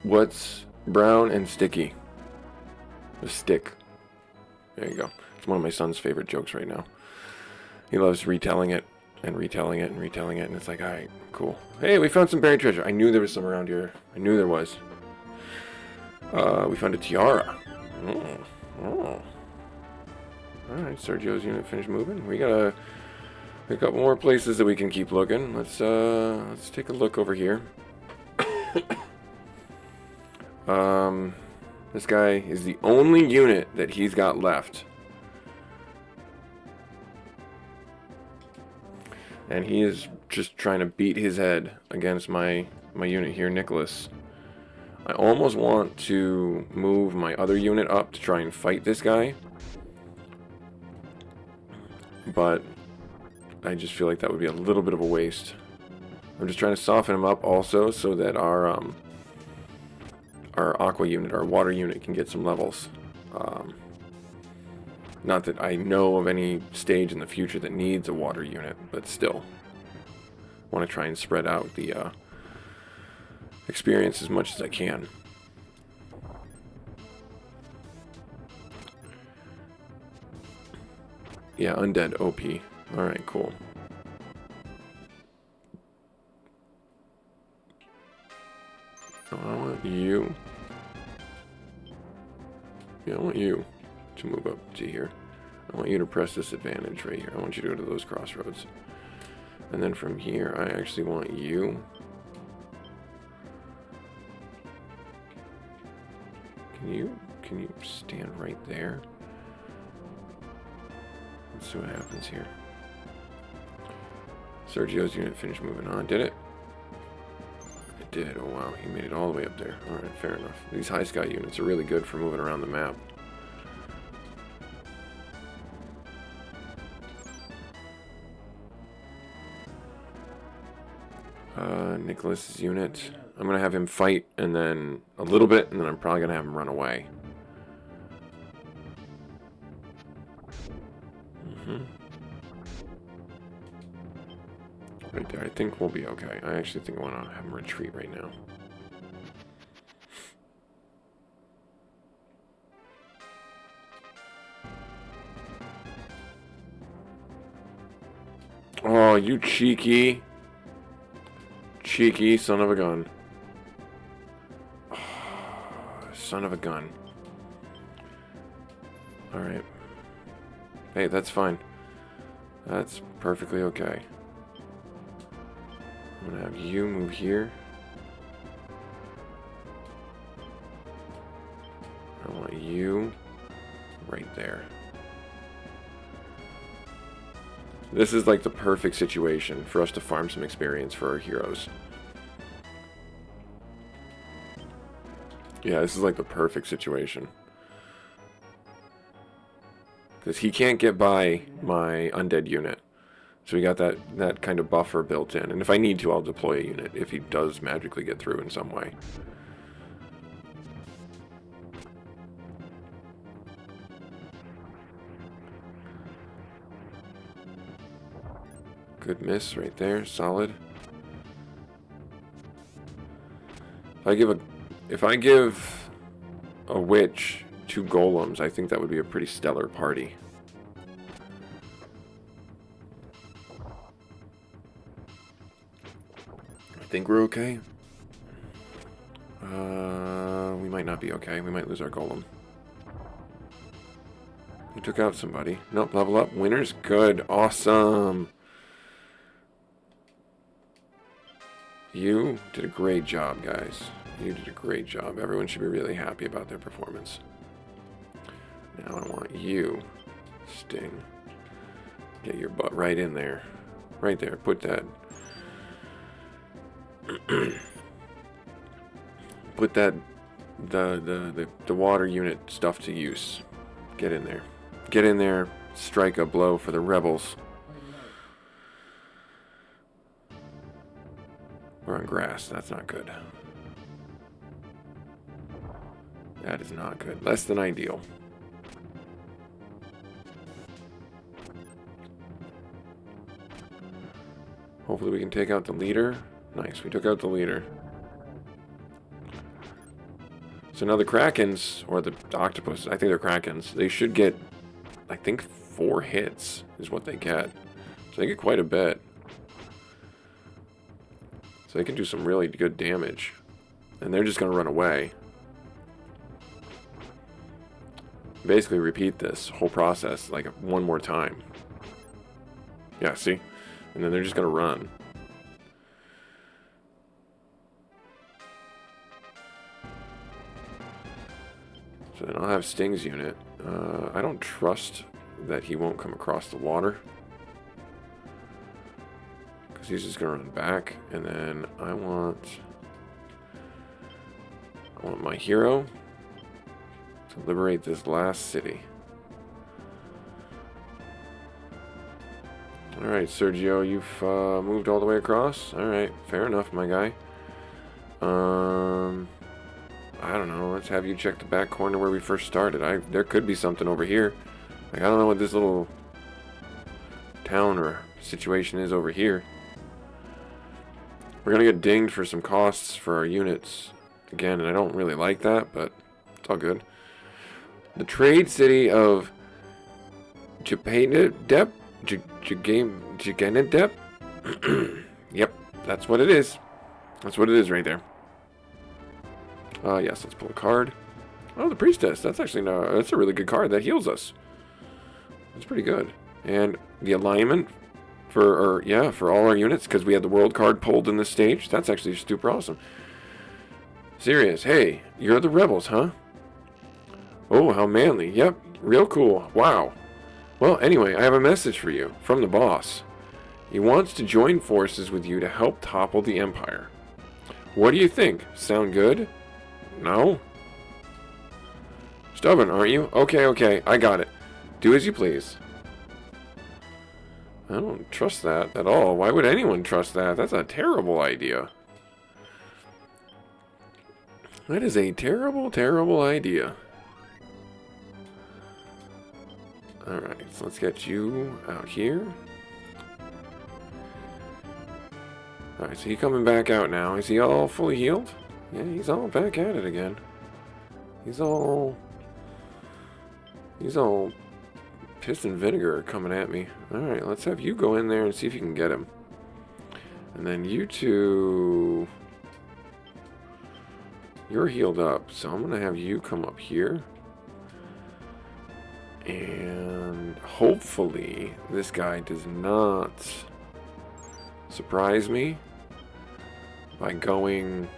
What's brown and sticky? A stick. There you go. It's one of my son's favorite jokes right now. He loves retelling it and retelling it and retelling it, and it's like, alright, cool. Hey, we found some buried treasure. I knew there was some around here. I knew there was. We found a tiara. Oh. Alright, Sergio's unit finished moving. We got a couple more places that we can keep looking. Let's take a look over here. This guy is the only unit that he's got left. And he is just trying to beat his head against my unit here, Nicholas. I almost want to move my other unit up to try and fight this guy. But I just feel like that would be a little bit of a waste. I'm just trying to soften him up also so that our aqua unit, our water unit, can get some levels. Not that I know of any stage in the future that needs a water unit, but still want to try and spread out the experience as much as I can. Yeah, undead OP. Alright, cool. Oh, I want you. Yeah, I want you to move up to here. I want you to press this advantage right here. I want you to go to those crossroads. And then from here, I actually want you. Can you stand right there? Let's see what happens here. Sergio's unit finished moving on. Did it? It did. Oh wow, he made it all the way up there. Alright, fair enough. These high sky units are really good for moving around the map. Nicholas's unit. I'm going to have him fight and then a little bit, and then I'm probably going to have him run away. Right there. I think we'll be okay. I actually think I want to have him retreat right now. Oh, you cheeky son of a gun. Oh, son of a gun. Alright. Hey, that's fine. That's perfectly okay. I'm gonna have you move here. I want you right there. This is like the perfect situation for us to farm some experience for our heroes. Yeah, this is like the perfect situation. Because he can't get by my undead unit. So we got that kind of buffer built in. And if I need to, I'll deploy a unit if he does magically get through in some way. Good miss right there, solid. If I give a witch 2 golems, I think that would be a pretty stellar party. I think we're okay. We might not be okay. We might lose our golem. We took out somebody. Nope, level up. Winner's good. Awesome. You did a great job, guys. You did a great job. Everyone should be really happy about their performance. Now I want you, Sting. Get your butt right in there. Right there. Put that. Put that. The water unit stuff to use. Get in there. Get in there. Strike a blow for the rebels. We're on grass. That's not good. That is not good. Less than ideal. Hopefully we can take out the leader. Nice, we took out the leader. So now the Krakens, or the octopus, I think they're Krakens, they should get, I think, 4 hits is what they get. So they get quite a bit. So they can do some really good damage. And they're just going to run away. Basically repeat this whole process like one more time. Yeah, see? And then they're just going to run. So then I'll have Sting's unit. I don't trust that he won't come across the water. Because he's just going to run back. And then I want my hero to liberate this last city. Alright, Sergio, you've moved all the way across? Alright, fair enough, my guy. I don't know, let's have you check the back corner where we first started. There could be something over here. Like, I don't know what this little town or situation is over here. We're gonna get dinged for some costs for our units again, and I don't really like that, but it's all good. The trade city of Japanadep? Jaganadep? Yep, that's what it is. That's what it is right there. Yes, let's pull a card. Oh, the Priestess. That's actually that's a really good card. That heals us. That's pretty good. And the alignment for all our units, because we had the world card pulled in this stage. That's actually super awesome. Serious. Hey, you're the rebels, huh? Oh, how manly. Yep, real cool. Wow. Well, anyway, I have a message for you from the boss. He wants to join forces with you to help topple the Empire. What do you think? Sound good? No? Stubborn, aren't you? Okay, I got it. Do as you please. I don't trust that at all. Why would anyone trust that? That's a terrible idea. That is a terrible, terrible idea. Alright, so let's get you out here. Alright, so he's coming back out now. Is he all fully healed? Yeah, he's all back at it again. He's all piss and vinegar coming at me. Alright, let's have you go in there and see if you can get him. And then you two... You're healed up, so I'm going to have you come up here. And hopefully this guy does not surprise me by going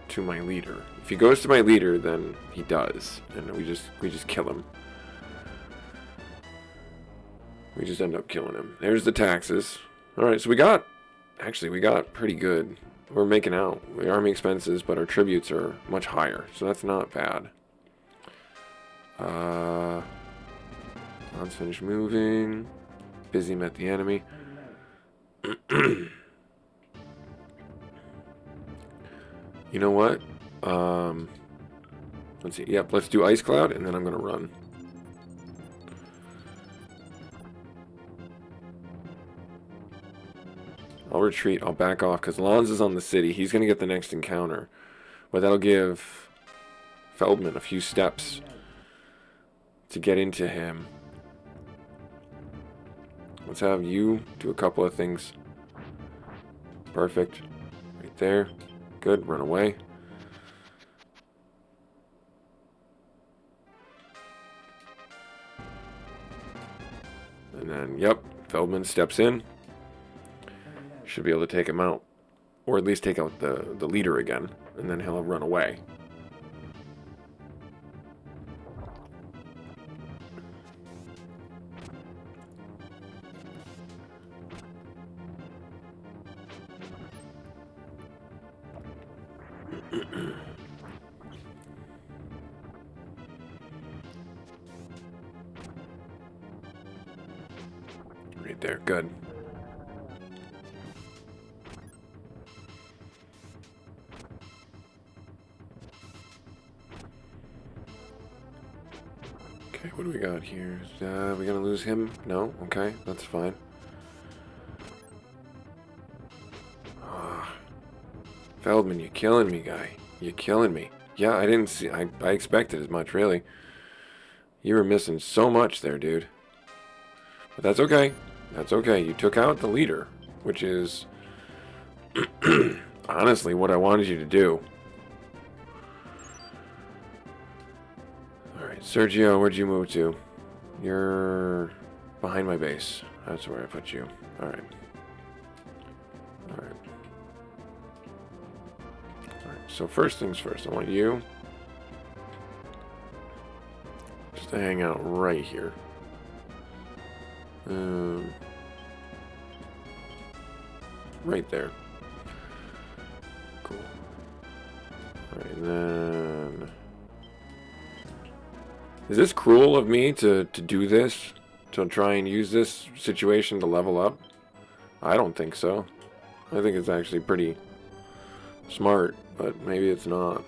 to my leader. If he goes to my leader, then he does, and we just kill him. We just end up killing him. There's the taxes. All right, so we got pretty good. We're making out. The army expenses, but our tributes are much higher, so that's not bad. Let's finish moving. Busy met the enemy. You know what? Let's see. Yep, let's do Ice Cloud, and then I'm gonna run. I'll retreat. I'll back off because Lanz is on the city. He's gonna get the next encounter, but that'll give Feldman a few steps to get into him. Let's have you do a couple of things. Perfect. Right there. Good. Run away. And then, yep, Feldman steps in. Should be able to take him out. Or at least take out the leader again. And then he'll run away. Right there, good. Okay, what do we got here? We gonna lose him? No? Okay, that's fine. Feldman, you're killing me, guy. You're killing me. Yeah, I didn't see... I expected as much, really. You were missing so much there, dude. But that's okay. That's okay. You took out the leader, which is... honestly what I wanted you to do. Alright, Sergio, where'd you move to? You're behind my base. That's where I put you. Alright. Alright. Alright, so first things first, I want you just to hang out right here. Right there. Cool. Alright, and then... Is this cruel of me to do this? To try and use this situation to level up? I don't think so. I think it's actually pretty smart, but maybe it's not.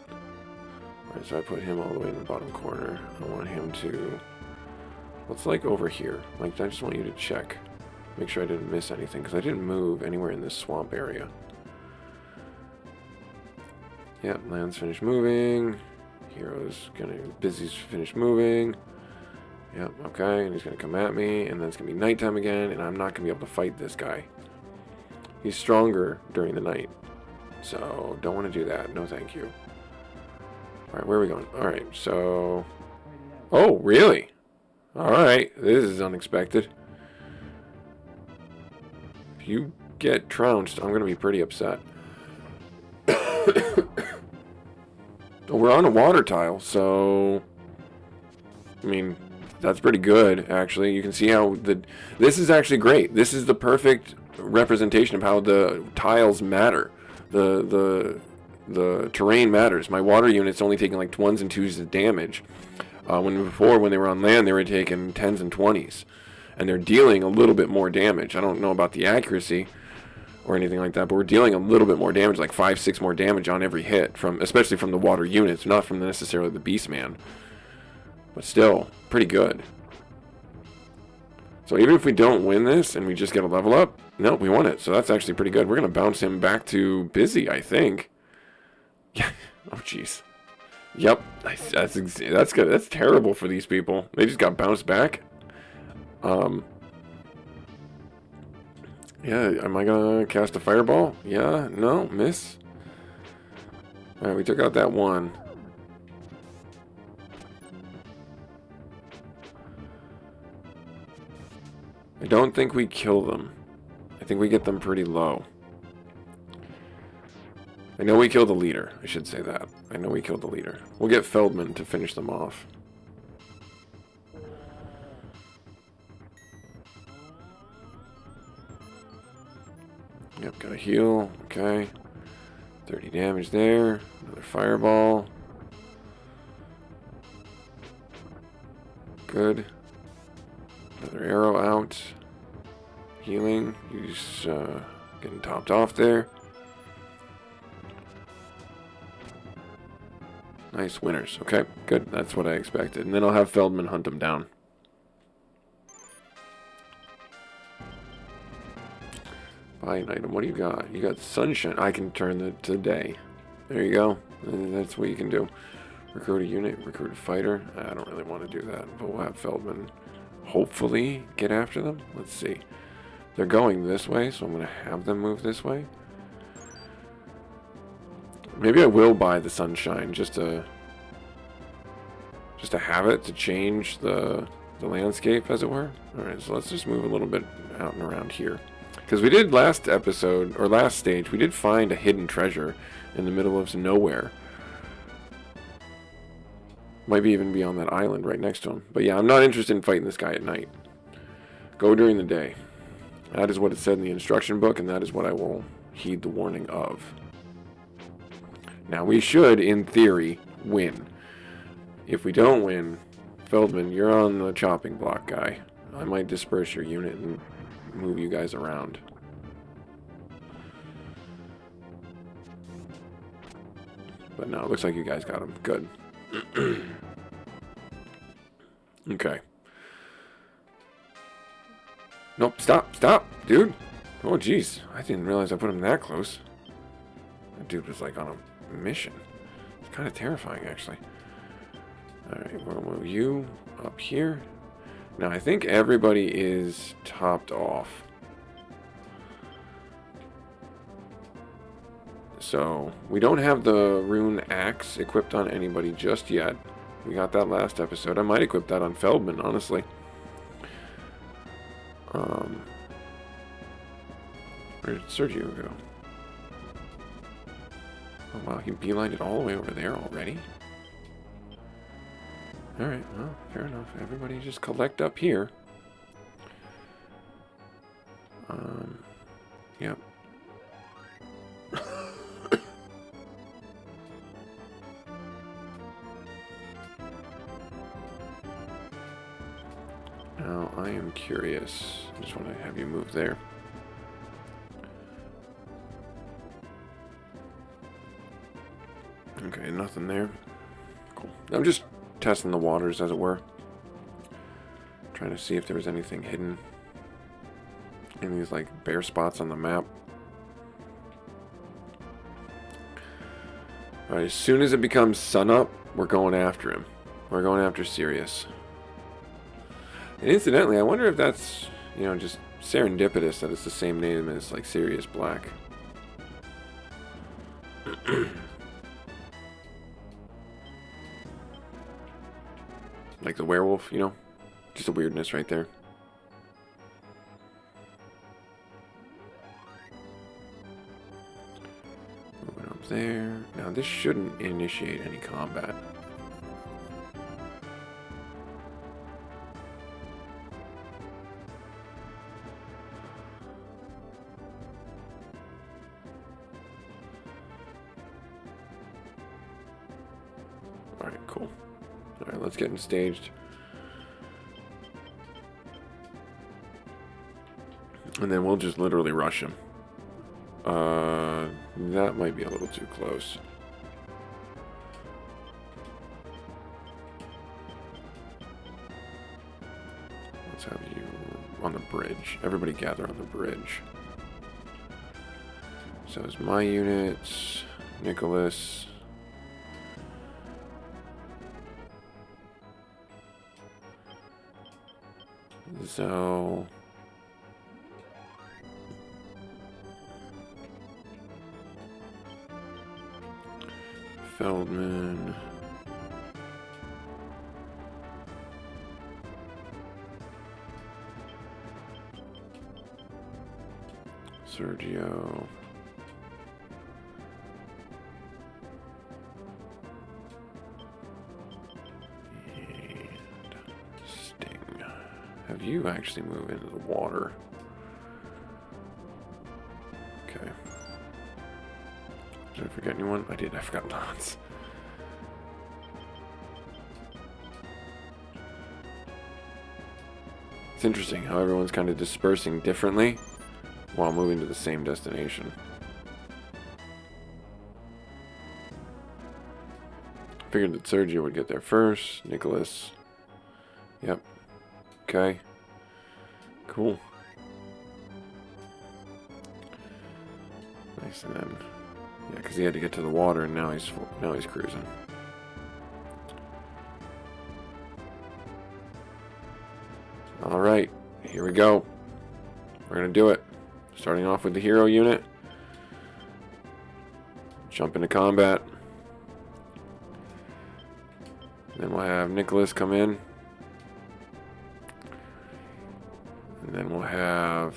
Alright, so I put him all the way in the bottom corner. I want him to... What's like over here? Like, I just want you to check. Make sure I didn't miss anything, because I didn't move anywhere in this swamp area. Yep, land's finished moving. Hero's gonna... Busy's finished moving. Yep, okay, and he's gonna come at me, and then it's gonna be nighttime again, and I'm not gonna be able to fight this guy. He's stronger during the night. So, don't want to do that. No, thank you. Alright, where are we going? Alright, so... Oh, really? Alright, this is unexpected. If you get trounced, I'm gonna be pretty upset. We're on a water tile, so... I mean, that's pretty good, actually. You can see how this is actually great. This is the perfect representation of how the tiles matter. The terrain matters. My water unit's only taking like 1s and 2s of damage. Before, when they were on land, they were taking 10s and 20s. And they're dealing a little bit more damage. I don't know about the accuracy or anything like that, but we're dealing a little bit more damage, like 5-6 more damage on every hit, especially from the water units, not from necessarily the Beastman. But still, pretty good. So even if we don't win this and we just get a level up, no, we won it. So that's actually pretty good. We're going to bounce him back to busy, I think. Yeah. Oh, jeez. Yep. That's good. That's terrible for these people. They just got bounced back. Yeah, am I going to cast a fireball? Yeah, no, miss. Alright, we took out that one. I don't think we kill them. I think we get them pretty low. I know we killed the leader. I should say that. I know we killed the leader. We'll get Feldman to finish them off. Yep, got a heal. Okay. 30 damage there. Another fireball. Good. Another arrow out. Healing. He's getting topped off there. Nice winners. Okay, good. That's what I expected. And then I'll have Feldman hunt them down. Buy an item. What do you got? You got sunshine. I can turn it to day. There you go. That's what you can do. Recruit a unit. Recruit a fighter. I don't really want to do that. But we'll have Feldman hopefully get after them. Let's see. They're going this way, so I'm going to have them move this way. Maybe I will buy the sunshine just to have it to change the landscape, as it were. Alright, so let's just move a little bit out and around here. Because we did last episode, or last stage, we did find a hidden treasure in the middle of nowhere. Might even be on that island right next to him. But yeah, I'm not interested in fighting this guy at night. Go during the day. That is what it said in the instruction book, and that is what I will heed the warning of. Now, we should, in theory, win. If we don't win, Feldman, you're on the chopping block, guy. I might disperse your unit and move you guys around. But no, it looks like you guys got him. Good. Okay. Nope, stop, dude. Oh, jeez. I didn't realize I put him that close. That dude was like on a mission. Kind of terrifying, actually. Alright, we'll move you up here. Now, I think everybody is topped off. So, we don't have the rune axe equipped on anybody just yet. We got that last episode. I might equip that on Feldman, honestly. Where did Sergio go? Oh wow, he beelined it all the way over there already? Alright, well, fair enough. Everybody just collect up here. Yep. Now, I am curious. I just want to have you move there. Okay, nothing there. Cool. I'm just testing the waters, as it were. Trying to see if there was anything hidden in these, like, bare spots on the map. Alright, as soon as it becomes sunup, we're going after him. We're going after Sirius. And incidentally, I wonder if that's, you know, just serendipitous that it's the same name as, like, Sirius Black. Like the werewolf, you know? Just a weirdness right there. Moving up there. Now, this shouldn't initiate any combat. Alright, cool. Alright, let's get him staged. And then we'll just literally rush him. That might be a little too close. Let's have you on the bridge. Everybody gather on the bridge. So is my units, Nicholas. So Feldman. Sergio. Have you actually move into the water? Okay. Did I forget anyone? I did. I forgot Lance. It's interesting how everyone's kind of dispersing differently while moving to the same destination. Figured that Sergio would get there first. Nicholas. Yep. Okay. Cool. Nice, and then yeah, because he had to get to the water, and now he's cruising. All right, here we go. We're gonna do it. Starting off with the hero unit. Jump into combat. And then we'll have Nicholas come in. And then we'll have...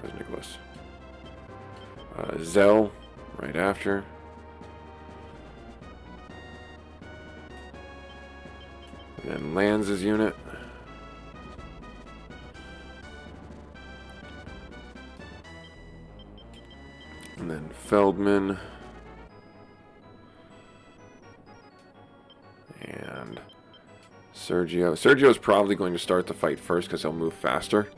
Where's Nicholas? Zell right after. And then Lanz's unit. And then Feldman. And Sergio. Sergio's probably going to start the fight first because he'll move faster.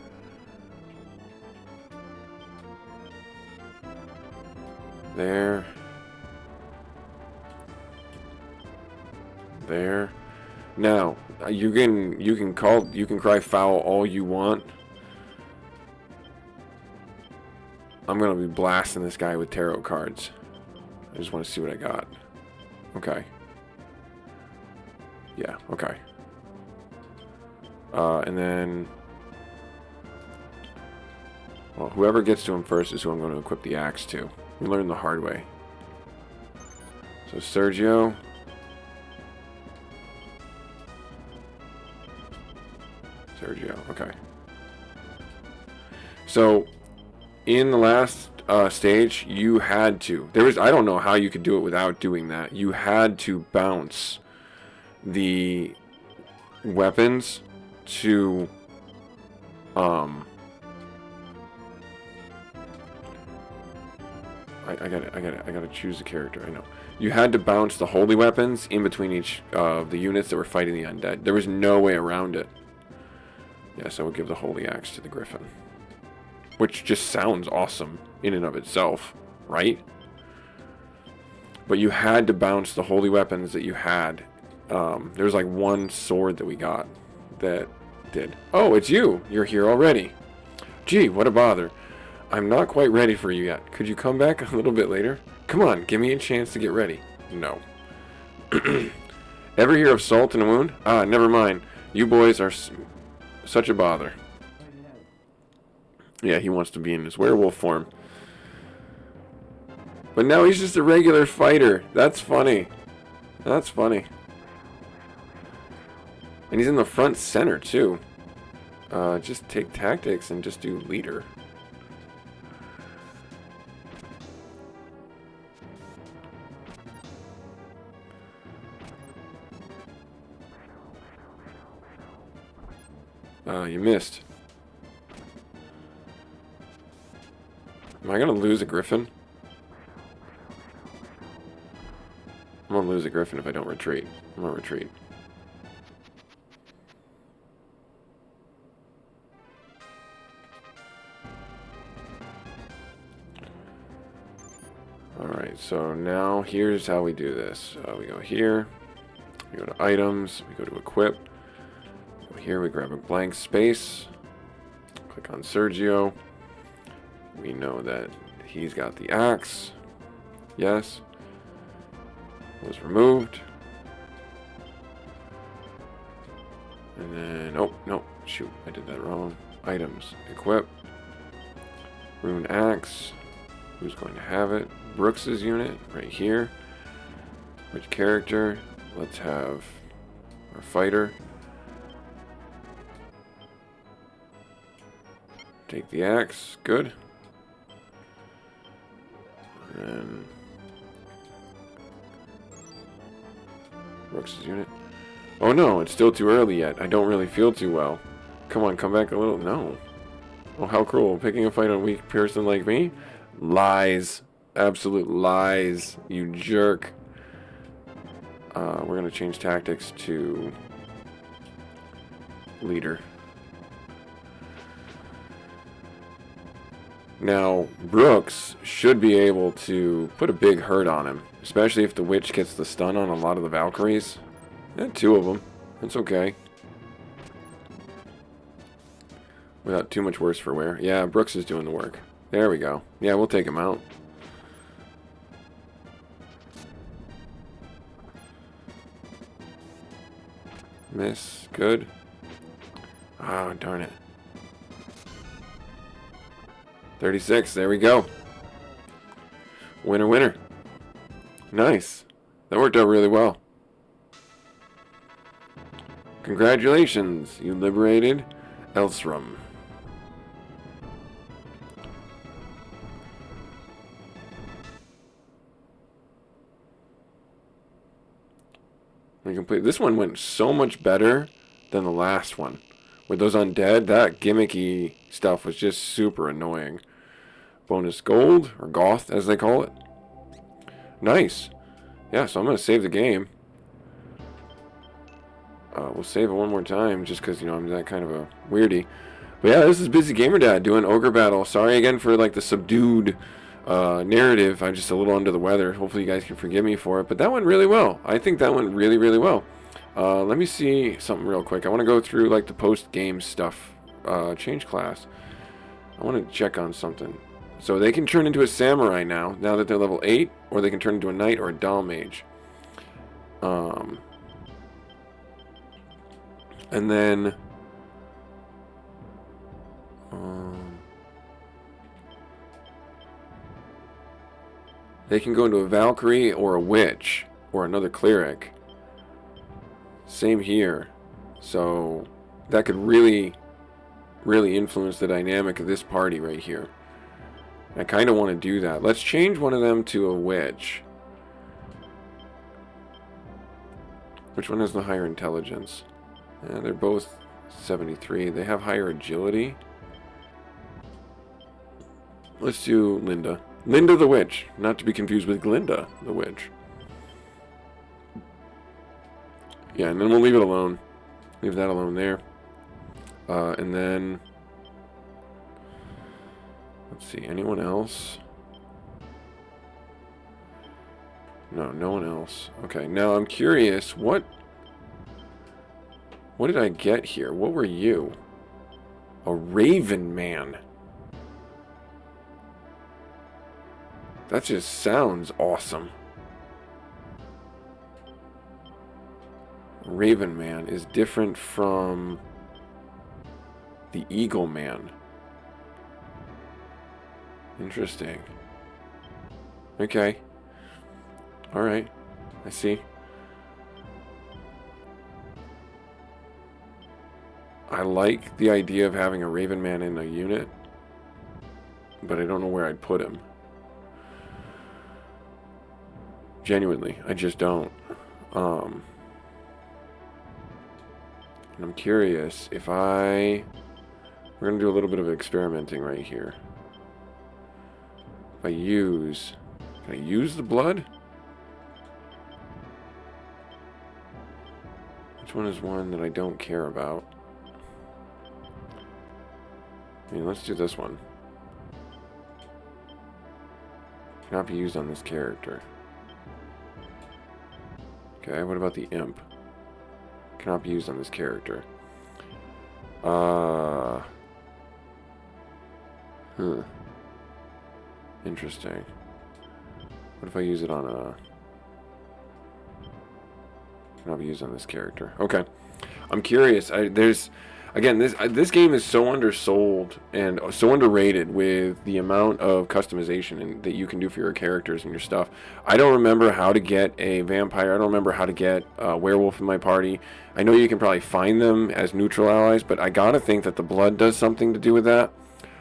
There. There. Now, you can cry foul all you want. I'm gonna be blasting this guy with tarot cards. I just want to see what I got. Okay. Yeah, okay. And then... Well, whoever gets to him first is who I'm going to equip the axe to. We learned the hard way. So Sergio... Sergio, okay. So, in the last stage, you had to... I don't know how you could do it without doing that. You had to bounce the weapons to... I gotta choose a character, I know. You had to bounce the holy weapons in between each of the units that were fighting the undead. There was no way around it. Yes, I would give the holy axe to the griffin. Which just sounds awesome in and of itself, right? But you had to bounce the holy weapons that you had. There's like one sword that we got that did. Oh, it's you! You're here already. Gee, what a bother. I'm not quite ready for you yet. Could you come back a little bit later? Come on, give me a chance to get ready. No. Ever hear of salt in a wound? Ah, never mind. You boys are such a bother. Yeah, he wants to be in his werewolf form. But now he's just a regular fighter. That's funny. That's funny. And he's in the front center, too. Just take tactics and just do leader. You missed. Am I gonna lose a griffin? I'm gonna lose a griffin if I don't retreat. I'm gonna retreat. Alright, so now here's how we do this. We go here, we go to items, we go to equip. Here we grab a blank space, click on Sergio. We know that he's got the axe. Yes. Was removed. And then, oh, no, shoot, I did that wrong. Items, equip. Rune axe. Who's going to have it? Brooks's unit, right here. Which character? Let's have our fighter. Take the axe. Good. And then Brooks' unit. Oh no, it's still too early yet. I don't really feel too well. Come on, come back a little. No. Oh, how cruel. Picking a fight on a weak person like me? Lies. Absolute lies, you jerk. We're going to change tactics to leader. Now, Brooks should be able to put a big hurt on him, especially if the witch gets the stun on a lot of the Valkyries. Two of them. That's okay. Without too much worse for wear. Yeah, Brooks is doing the work. There we go. Yeah, we'll take him out. Miss. Good. Ah, darn it. 36, there we go. Winner, winner. Nice. That worked out really well. Congratulations, you liberated Elsrum. We complete. This one went so much better than the last one. With those undead, that gimmicky stuff was just super annoying. Bonus gold, or goth as they call it. Nice. Yeah, so I'm going to save the game. We'll save it one more time just because, you know, I'm that kind of a weirdie. But yeah, this is busygamerdad doing Ogre Battle. Sorry again for like the subdued narrative. I'm just a little under the weather. Hopefully you guys can forgive me for it. But that went really well. I think that went really, really well. Let me see something real quick. I want to go through like the post-game stuff. Change class. I want to check on something. So they can turn into a samurai now that they're level 8, or they can turn into a knight or a doll mage. And then they can go into a Valkyrie or a witch or another cleric. Same here. So that could really influence the dynamic of this party right here. I kind of want to do that. Let's change one of them to a witch. Which one has the higher intelligence? They're both 73. They have higher agility. Let's do Linda. Linda the witch. Not to be confused with Glinda the witch. Yeah, and then we'll leave it alone. Leave that alone there. And then... let's see, anyone else? No, no one else. Okay, now I'm curious, what did I get here? What were you? A Raven Man. That just sounds awesome. Raven Man is different from the Eagle Man. Interesting. Okay. Alright. I see. I like the idea of having a Raven Man in a unit, but I don't know where I'd put him. Genuinely, I just don't. And I'm curious if we're going to do a little bit of experimenting right here. If can I use the blood? Which one is one that I don't care about? I mean, let's do this one. Cannot be used on this character. Okay, what about the imp? Cannot be used on this character. Interesting. What if I use it on a... cannot be used on this character. Okay. I'm curious. Again, this game is so undersold and so underrated with the amount of customization that you can do for your characters and your stuff. I don't remember how to get a vampire. I don't remember how to get a werewolf in my party. I know you can probably find them as neutral allies, but I gotta think that the blood does something to do with that,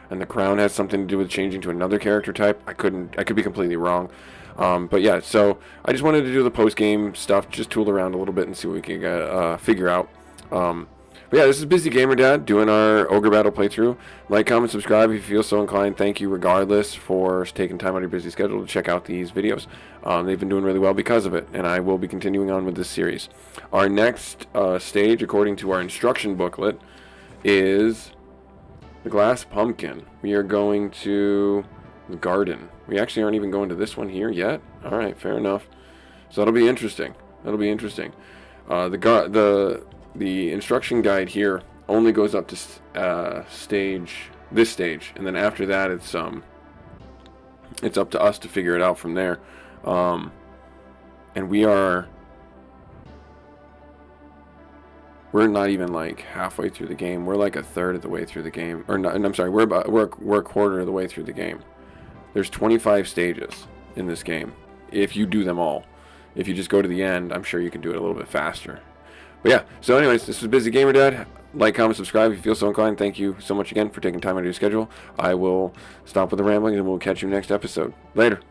and the crown has something to do with changing to another character type. I could be completely wrong. But yeah, so I just wanted to do the post-game stuff, just tool around a little bit and see what we can figure out. But yeah, this is Busy Gamer Dad doing our Ogre Battle playthrough. Like, comment, subscribe if you feel so inclined. Thank you regardless for taking time out of your busy schedule to check out these videos. They've been doing really well because of it, and I will be continuing on with this series. Our next stage, according to our instruction booklet, is the glass pumpkin. We are going to the garden. We actually aren't even going to this one here yet. All right, fair enough. So that'll be interesting. That'll be interesting. The instruction guide here only goes up to this stage, and then after that it's up to us to figure it out from there. And we're not even like halfway through the game. We're like a third of the way through the game, or not, I'm sorry, we're a quarter of the way through the game. There's 25 stages in this game if you do them all. If you just go to the end, I'm sure you can do it a little bit faster. But yeah, so anyways, this is Busy Gamer Dad. Like, comment, subscribe if you feel so inclined. Thank you so much again for taking time out of your schedule. I will stop with the rambling and we'll catch you next episode. Later.